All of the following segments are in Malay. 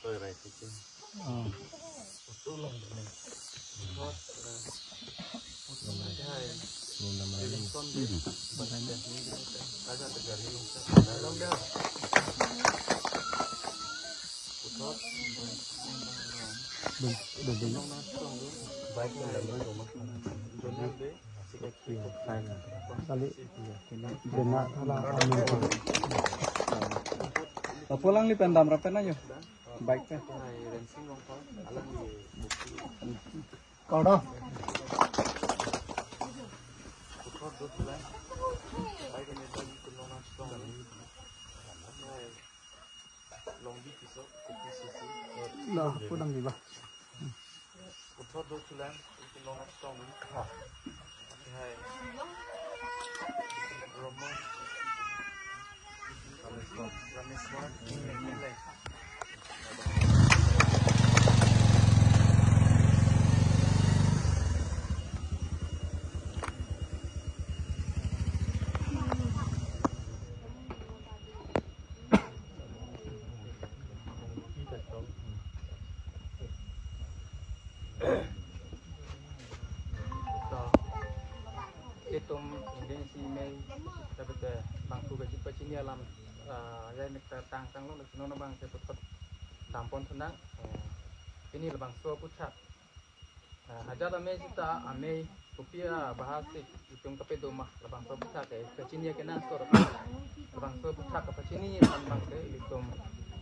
tôi này thì chứ tôi lòng này hot hai con đi bật anh đây đã ra từ gần đi đã lắm đó hot đừng nó xong luôn vài con làm nó rồi mà rồi đi đấy sai là kali benak kalau apa lang li pendam rapen aja baik teh kau dah lah kurang di bawah itu di sini dapat bangku gaji pecinya alam ya nek tang lo nak bang saya tetap tampon senang ini lebang so pucat hajar ame kita ame rupiah bahasa hitung kepe domah lebang so pucat pecinya kena so lebang so pucat ke pecinya bang ke hitung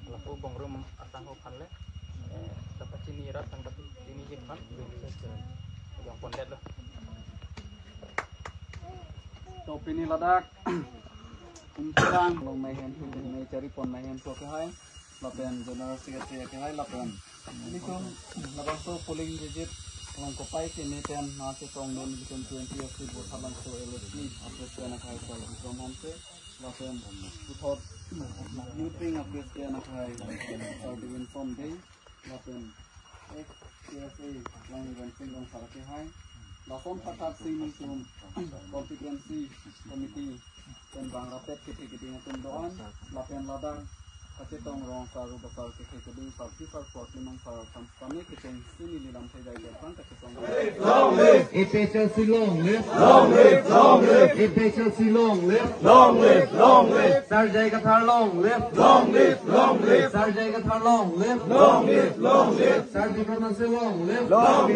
laku bong rum asang hokan le dapat cini rat sang dapat ini jepan yang pondet loh topi ini ladak kumpulan long main ini cari pon main to ke hai lapen general secretary ke hai lapen ini kan labang so polling digit long kopai ke neten na se tong non bikin 20 of the bot halang so LSP apres ke nak hai so from home se lapen uthot meeting apres ke nak hai or divin from day lapen CSA long event long sar ke hai langsung pakat sini tum konfigurasi komite dan bang rapet kita ngatun doan lapen ladang kasih tong rong saru besar kita keding parti sar kuat limang sar sampai kita sini di dalam saya jalan kasih tong long live efficiency long live efficiency long live sarjai kathar long live sarjai kathar long live sarjai kathar long live sarjai kathar long live long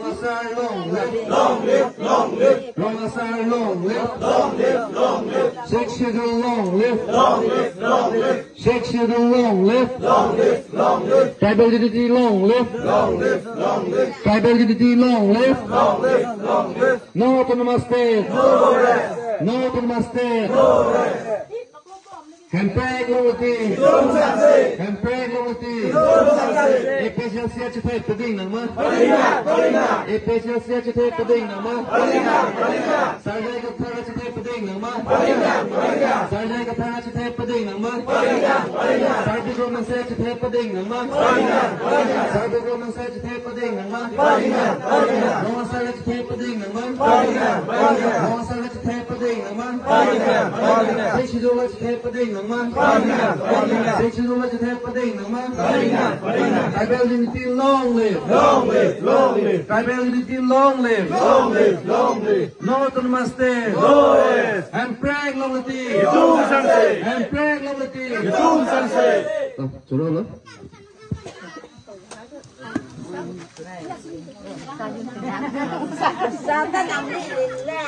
asar long live long asar long live Shake sugar long live. Shake sugar long live. Tribal unity long live. Tribal unity long live. No autonomous state. No autonomous state. Campaign unity. Campaign unity. Efficiency cepat peding nama. Efficiency cepat peding nama. Sarjai kathar cepat peding nama. Sarjai kathar cepat peding nama. Sarjai government saya cepat peding nama. Sarjai government saya cepat peding nama. Orang saya cepat peding nama. Orang saya cepat peding nama. Saya sudah cepat peding nama. Sexual cepat peding nama. Tribal unity long live. Tribal unity long live. No autonomous state. And prank long unity. And prank long unity. Sudah lah. Santa alhamdulillah.